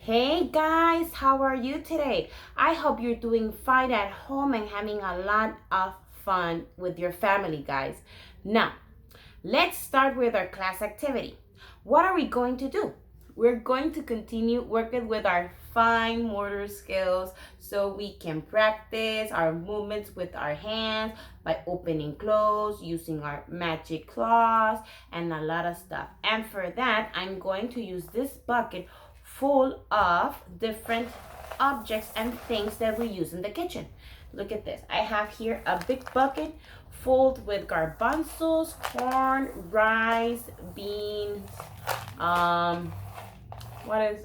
Hey guys, how are you today? I hope you're doing fine at home and having a lot of fun with your family, guys. Now, let's start with our class activity. What are we going to do? We're going to continue working with our fine motor skills so we can practice our movements with our hands by opening close, using our magic claws, and a lot of stuff. And for that, I'm going to use this bucket full of different objects and things that we use in the kitchen. Look at this. I have here a big bucket filled with garbanzos, corn, rice, beans, what is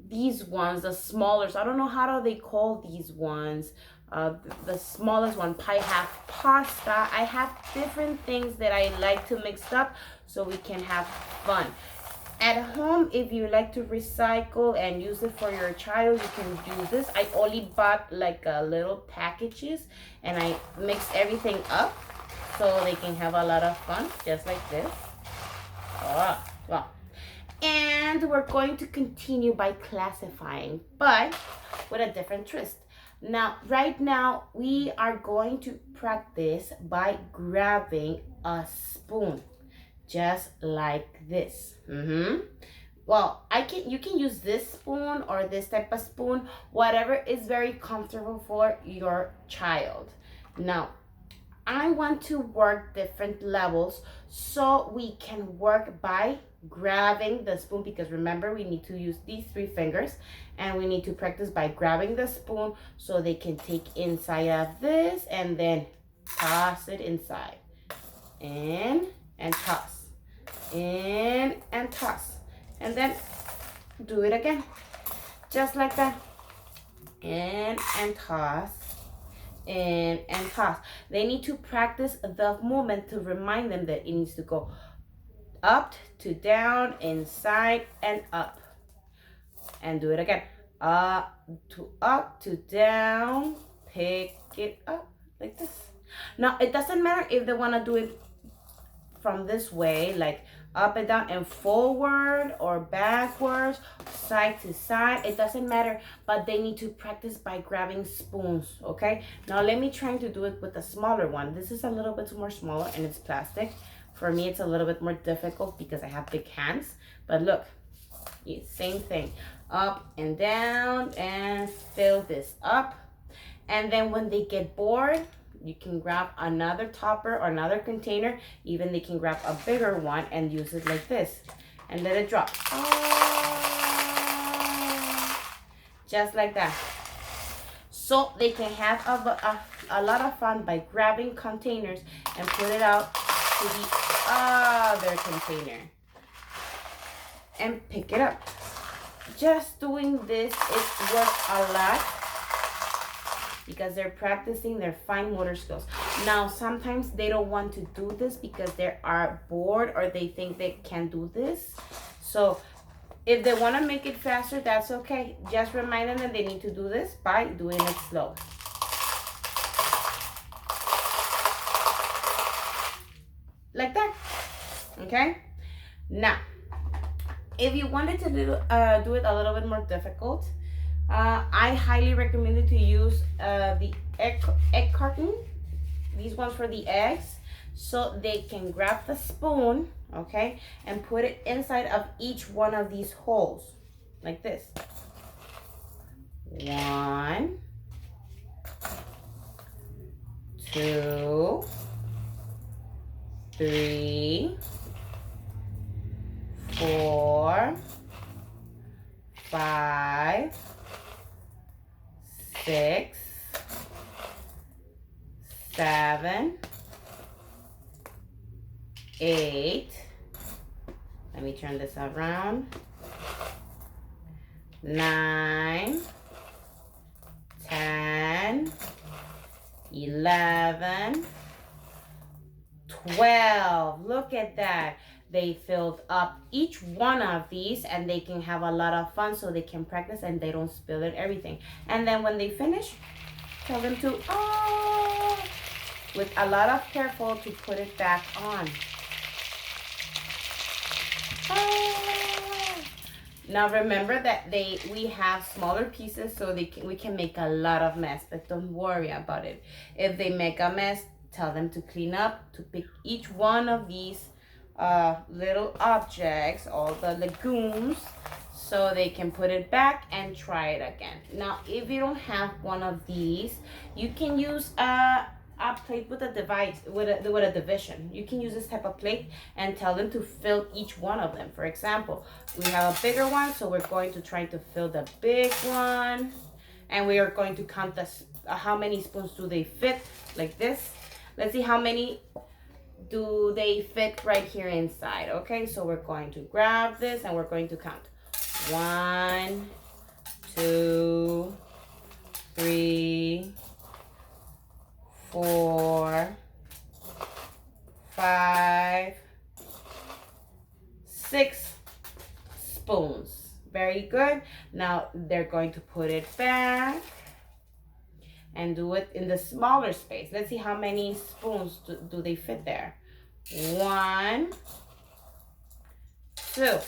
these ones, the smallest, I don't know how do they call these ones. The smallest one, I have pasta. I have different things that I like to mix up so we can have fun. At home, if you like to recycle and use it for your child, you can do this. I only bought like little packages and I mix everything up so they can have a lot of fun, just like this. Oh, well. And we're going to continue by classifying, but with a different twist. Now, right now, we are going to practice by grabbing a spoon. Just like this. Well, you can use this spoon or this type of spoon, whatever is very comfortable for your child. Now, I want to work different levels so we can work by grabbing the spoon, because remember we need to use these 3 fingers and we need to practice by grabbing the spoon so they can take inside of this and then toss it inside. In and toss. In and toss, and then do it again, just like that. In and toss, in and toss. They need to practice the movement to remind them that it needs to go up to down, inside and up, and do it again. Up to down, pick it up like this. Now it doesn't matter if they want to do it from this way, like up and down and forward or backwards, side to side, it doesn't matter, but they need to practice by grabbing spoons. Okay, now let me try to do it with a smaller one. This is a little bit more smaller and it's plastic. For me it's a little bit more difficult because I have big hands, but look, same thing, up and down, and fill this up. And then when they get bored, you can grab another topper or another container. Even they can grab a bigger one and use it like this and let it drop. Just like that. So they can have a lot of fun by grabbing containers and put it out to the other container and pick it up. Just doing this, it works a lot, because they're practicing their fine motor skills. Now, sometimes they don't want to do this because they are bored or they think they can do this. So if they want to make it faster, that's okay. Just remind them that they need to do this by doing it slow. Like that. Okay? Now, if you wanted to do it a little bit more difficult, I highly recommend you to use the egg carton, these ones for the eggs, so they can grab the spoon, okay, and put it inside of each one of these holes, like this. 1, 2, 3, 4, 5, 6, 7, 8. Let me turn this around. 9, 10, 11, 12. Look at that. They filled up each one of these and they can have a lot of fun so they can practice and they don't spill it, everything. And then when they finish, tell them to, with a lot of careful to put it back on. Now remember that we have smaller pieces, so we can make a lot of mess, but don't worry about it. If they make a mess, tell them to clean up, to pick each one of these little objects, all the legumes, so they can put it back and try it again. Now, if you don't have one of these, you can use a plate with a device, with a division. You can use this type of plate and tell them to fill each one of them. For example, we have a bigger one, so we're going to try to fill the big one, and we are going to count how many spoons do they fit, like this. Let's see how many do they fit right here inside. Okay, so we're going to grab this and we're going to count. 1, 2, 3, 4, 5, 6 spoons. Very good. Now they're going to put it back and do it in the smaller space. Let's see how many spoons do they fit there. 1, 2.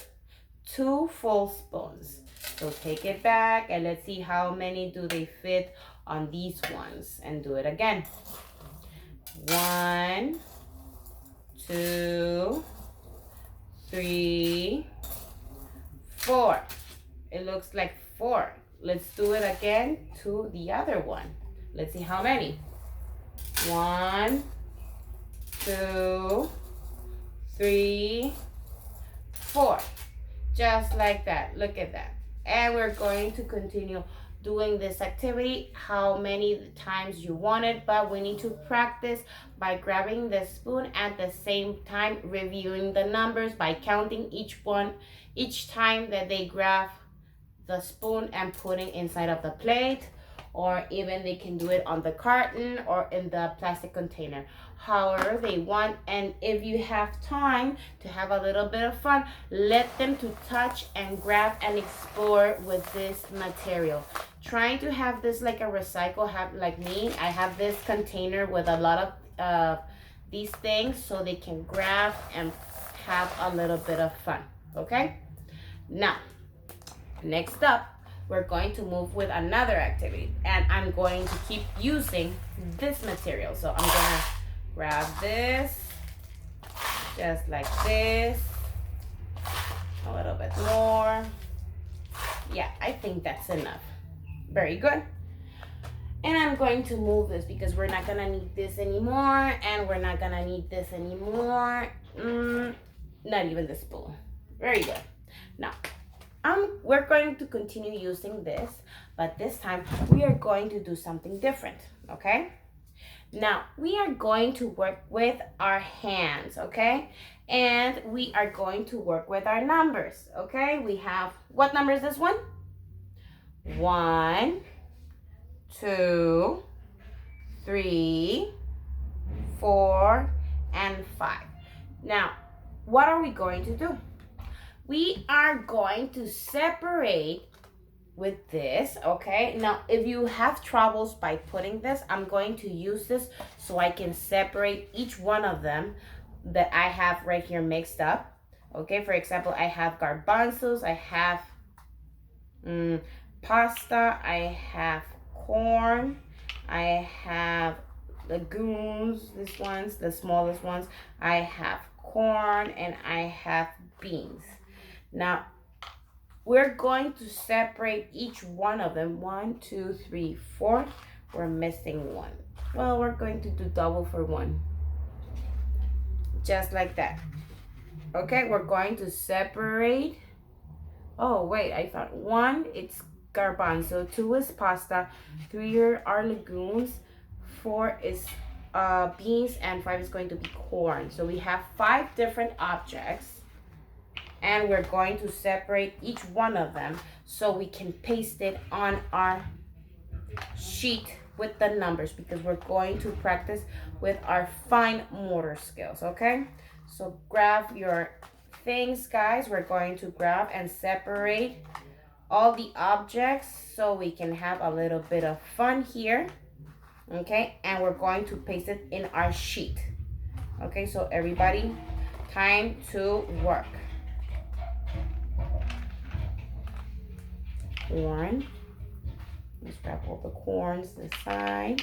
2 full spoons. So take it back and let's see how many do they fit on these ones, and do it again. 1, 2, 3, 4. It looks like 4. Let's do it again to the other one. Let's see how many. 1, 2, 3, 4. Just like that. Look at that. And we're going to continue doing this activity how many times you want it, but we need to practice by grabbing the spoon at the same time, reviewing the numbers by counting each one each time that they grab the spoon and putting inside of the plate, or even they can do it on the carton or in the plastic container, however they want. And if you have time to have a little bit of fun, let them to touch and grab and explore with this material. Trying to have this like a recycle, like me, I have this container with a lot of these things so they can grab and have a little bit of fun. Okay, now next up we're going to move with another activity, and I'm going to keep using this material. So I'm gonna grab this just like this, a little bit more. Yeah, I think that's enough. Very good. And I'm going to move this because we're not gonna need this anymore, and we're not gonna need this anymore. Not even the spoon. Very good. Now we're going to continue using this, but this time we are going to do something different. Okay, now we are going to work with our hands. Okay, and we are going to work with our numbers. Okay, we have, what number is this one? 1, 2, 3, 4, and 5. Now what are we going to do? We are going to separate with this. Okay, now if you have troubles by putting this, I'm going to use this so I can separate each one of them that I have right here mixed up. Okay, for example, I have garbanzos, I have pasta, I have corn, I have legumes, these ones, the smallest ones, I have corn, and I have beans. Now we're going to separate each one of them. 1, 2, 3, 4. We're missing one. Well, we're going to do double for one, just like that. Okay, we're going to separate. Oh wait, I thought 1 it's garbanzo, 2 is pasta, 3 are legumes, 4 is beans, and 5 is going to be corn. So we have 5 different objects, and we're going to separate each one of them so we can paste it on our sheet with the numbers, because we're going to practice with our fine motor skills. Okay, so grab your things, guys. We're going to grab and separate all the objects so we can have a little bit of fun here. Okay, and we're going to paste it in our sheet. Okay, so everybody, time to work. corn. Let's grab all the corns this side.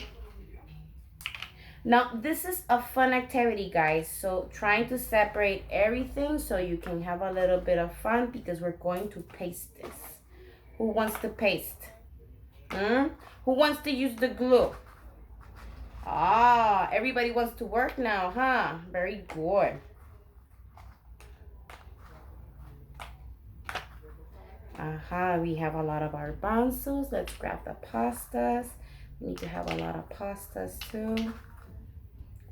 Now, this is a fun activity, guys. So trying to separate everything so you can have a little bit of fun because we're going to paste this. Who wants to paste? Who wants to use the glue? Ah, everybody wants to work now, huh? Very good. We have a lot of garbanzos. Let's grab the pastas. We need to have a lot of pastas too.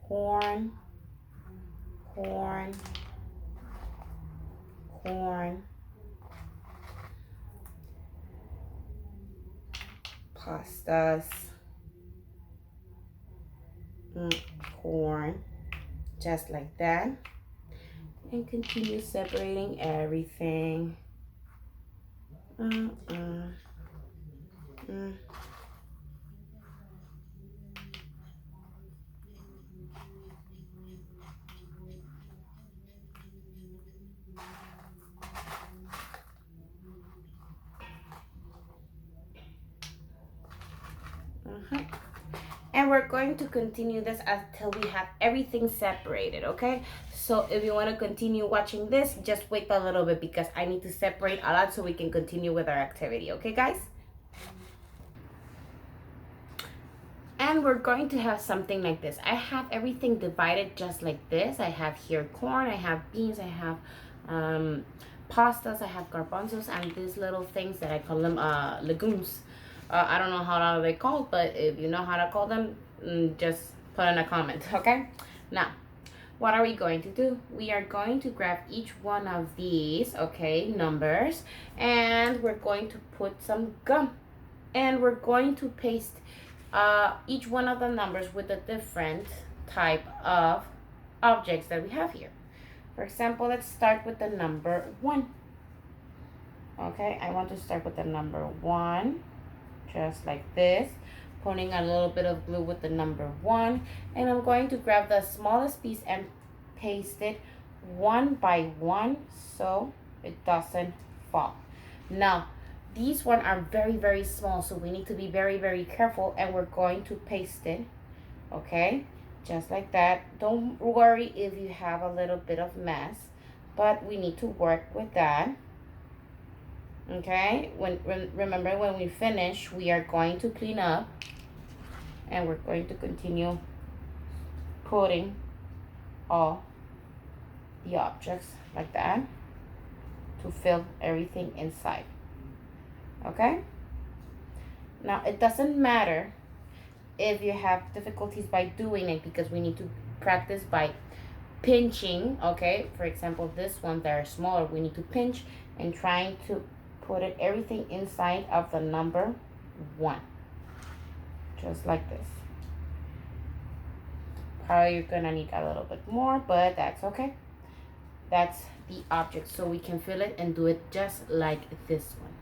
Corn, corn, corn, pastas, corn, just like that. And continue separating everything. And we're going to continue this until we have everything separated, okay? So if you want to continue watching this, just wait a little bit because I need to separate a lot so we can continue with our activity, okay, guys? And we're going to have something like this. I have everything divided just like this. I have here corn, I have beans, I have pastas, I have garbanzos, and these little things that I call them legumes. I don't know how they're called, but if you know how to call them, just put in a comment, okay? Now, what are we going to do? We are going to grab each one of these, okay, numbers, and we're going to put some gum. And we're going to paste each one of the numbers with a different type of objects that we have here. For example, let's start with the number 1. Okay, I want to start with the number 1, just like this, putting a little bit of glue with the number 1, and I'm going to grab the smallest piece and paste it one by one so it doesn't fall. Now, these ones are very, very small, so we need to be very, very careful, and we're going to paste it, okay, just like that. Don't worry if you have a little bit of mess, but we need to work with that, okay? Remember, when we finish, we are going to clean up, and we're going to continue putting all the objects like that to fill everything inside. Okay, now it doesn't matter if you have difficulties by doing it because we need to practice by pinching. Okay, for example, this one that are smaller, we need to pinch and trying to put everything inside of the number 1, just like this. Probably you're gonna need a little bit more, but that's okay. That's the object, so we can fill it and do it just like this one.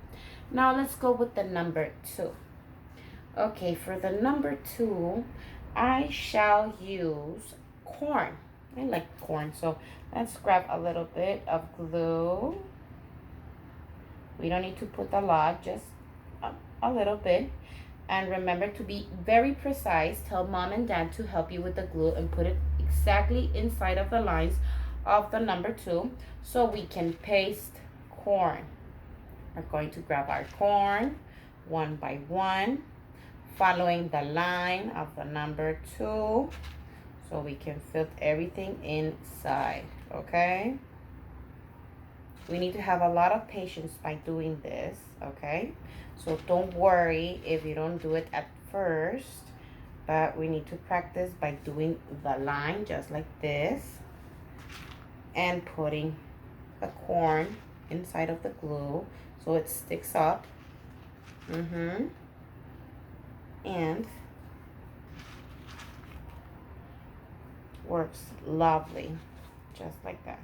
Now let's go with the number 2. Okay, for the number 2, I shall use corn. I like corn, so let's grab a little bit of glue. We don't need to put a lot, just a little bit. And remember to be very precise. Tell mom and dad to help you with the glue and put it exactly inside of the lines of the number 2 so we can paste corn. We're going to grab our corn one by one, following the line of the number 2 so we can fit everything inside, okay? We need to have a lot of patience by doing this, okay? So don't worry if you don't do it at first, but we need to practice by doing the line just like this and putting the corn inside of the glue so it sticks up. And works lovely, just like that.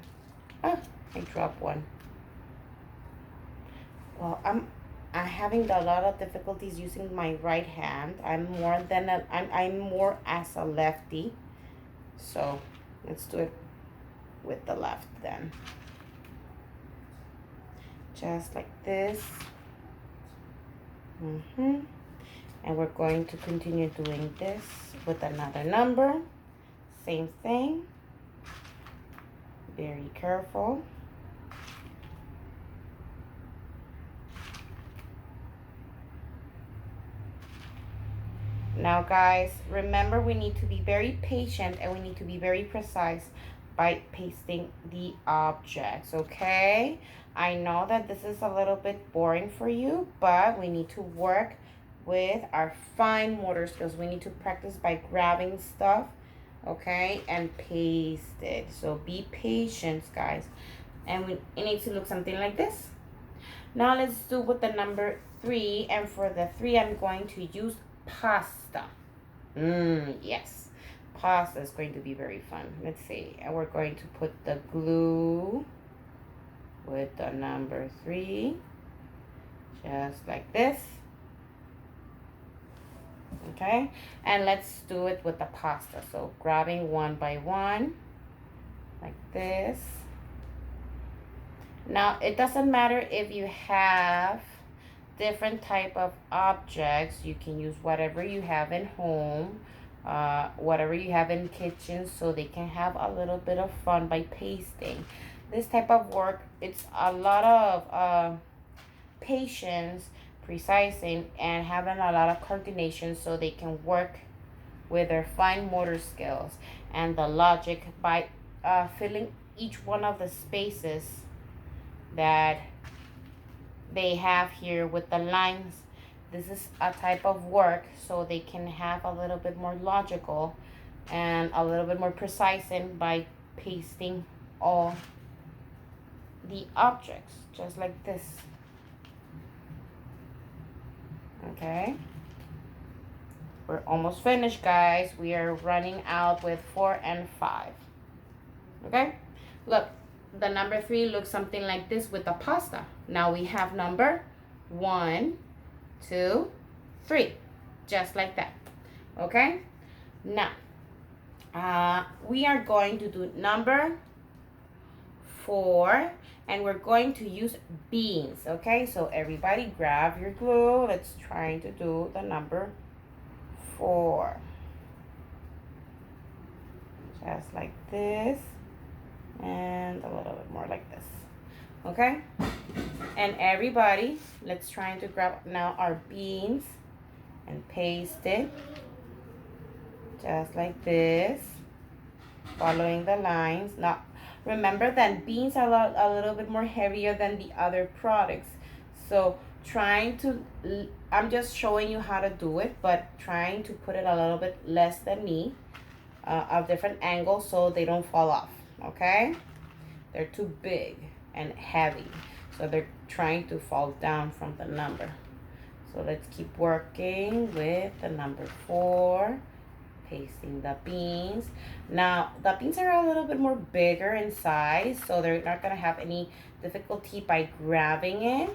I dropped one. Well, I'm having a lot of difficulties using my right hand. I'm more as a lefty, so let's do it with the left then. Just like this. And we're going to continue doing this with another number. Same thing. Very careful. Now guys, remember we need to be very patient and we need to be very precise by pasting the objects, okay? I know that this is a little bit boring for you, but we need to work with our fine motor skills. We need to practice by grabbing stuff, okay, and paste it. So be patient, guys. And it needs to look something like this. Now let's do with the number 3, and for the 3 I'm going to use pasta. Yes, pasta is going to be very fun. Let's see, and we're going to put the glue with the number 3, just like this. Okay, and let's do it with the pasta. So grabbing one by one, like this. Now it doesn't matter if you have different type of objects. You can use whatever you have in home, whatever you have in kitchen, so they can have a little bit of fun by pasting. This type of work, it's a lot of patience, precising, and having a lot of coordination so they can work with their fine motor skills and the logic by filling each one of the spaces that they have here with the lines. This is a type of work so they can have a little bit more logical and a little bit more precise in by pasting all the objects just like this. Okay, we're almost finished, guys. We are running out with 4 and 5. Okay, look, the number 3 looks something like this with the pasta. Now we have number 1, 2, 3, just like that. Okay, now we are going to do number 4, and we're going to use beans. Okay, so everybody grab your glue. Let's try to do the number 4, just like this, and a little bit more like this. Okay, and everybody, let's try to grab now our beans and paste it just like this, following the lines. Now remember that beans are a little bit more heavier than the other products, so I'm just showing you how to do it, but trying to put it a little bit less than me, of different angles so they don't fall off. Okay, they're too big and heavy, so they're trying to fall down from the number. So let's keep working with the number 4, pasting the beans. Now the beans are a little bit more bigger in size, so they're not going to have any difficulty by grabbing it.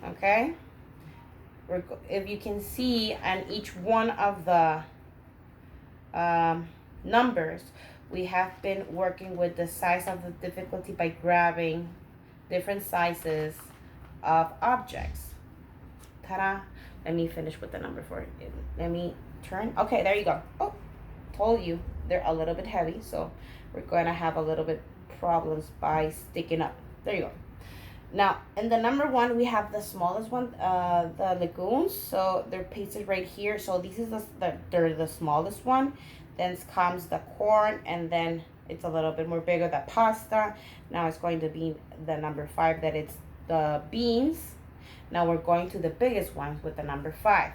Okay, if you can see on each one of the numbers, we have been working with the size of the difficulty by grabbing different sizes of objects. Ta-da! Let me finish with the number 4. Let me turn. Okay, there you go. Oh, told you they're a little bit heavy, so we're going to have a little bit problems by sticking up. There you go. Now in the number 1 we have the smallest one, the legumes, so they're pasted right here. So this is they're the smallest one. Then comes the corn, and then it's a little bit more bigger, the pasta. Now it's going to be the number 5, that it's the beans. Now we're going to the biggest ones with the number 5.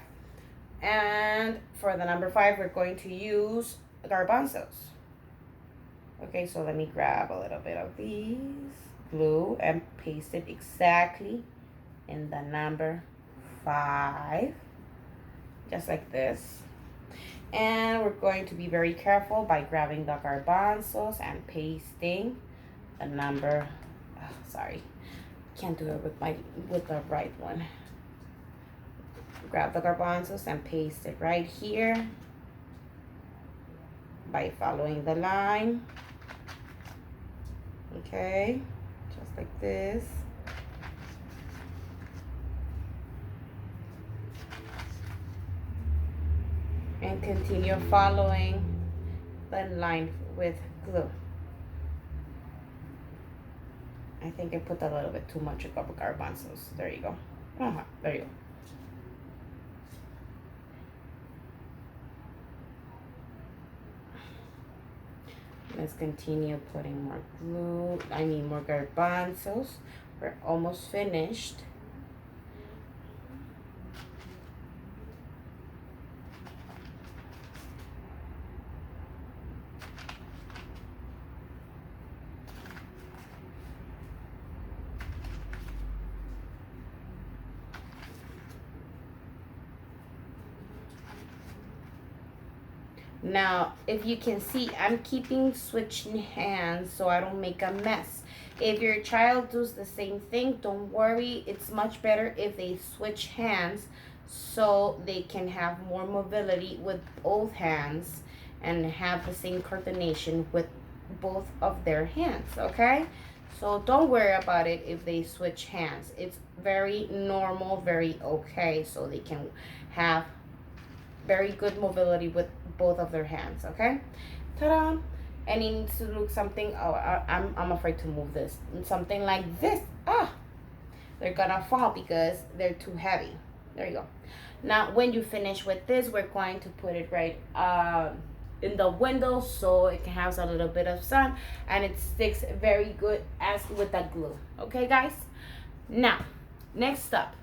And for the number 5, we're going to use garbanzos. Okay, so let me grab a little bit of these glue and paste it exactly in the number 5, just like this. And we're going to be very careful by grabbing the garbanzos and pasting the number, sorry, can't do it with the right one. Grab the garbanzos and paste it right here by following the line. Okay, just like this. and continue following the line with glue. I think I put a little bit too much of garbanzos. There you go. There you go. Let's continue putting more glue. More garbanzos. We're almost finished. Now, if you can see, I'm keeping switching hands so I don't make a mess. If your child does the same thing, don't worry. It's much better if they switch hands so they can have more mobility with both hands and have the same coordination with both of their hands, okay? So don't worry about it if they switch hands. It's very normal, very okay, so they can have very good mobility with both of their hands, okay? Ta-da! And it needs to look something, I'm afraid to move this. Something like this. They're gonna fall because they're too heavy. There you go. Now, when you finish with this, we're going to put it right in the window so it can have a little bit of sun and it sticks very good as with that glue. Okay, guys? Now, next up.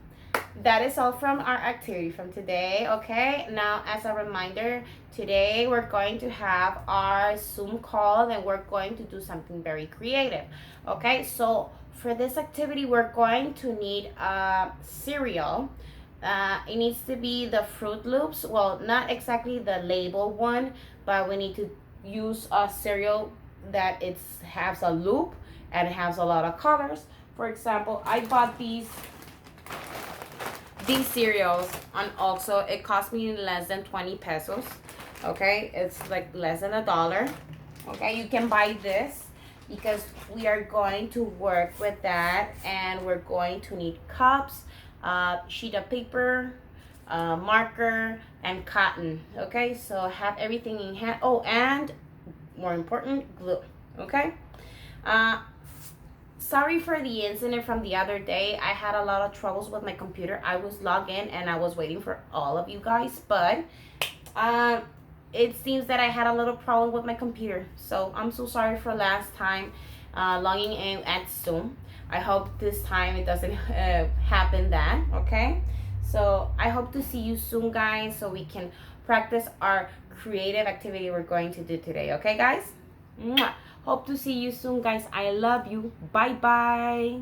That is all from our activity from today, okay? Now, as a reminder, today we're going to have our Zoom call and we're going to do something very creative, okay? So, for this activity, we're going to need cereal. It needs to be the Fruit Loops. Well, not exactly the label one, but we need to use a cereal that it has a loop and it has a lot of colors. For example, I bought these cereals on also. It cost me less than 20 pesos, okay? It's like less than $1, okay? You can buy this because we are going to work with that and we're going to need cups, sheet of paper, marker, and cotton, okay? So have everything in hand. Oh, and more important, glue, okay? Sorry for the incident from the other day. I had a lot of troubles with my computer. I was logged in and I was waiting for all of you guys, but it seems that I had a little problem with my computer. So I'm so sorry for last time logging in at Zoom. I hope this time it doesn't happen that, okay? So I hope to see you soon, guys, so we can practice our creative activity we're going to do today, okay, guys? Mwah. Hope to see you soon, guys. I love you. Bye-bye.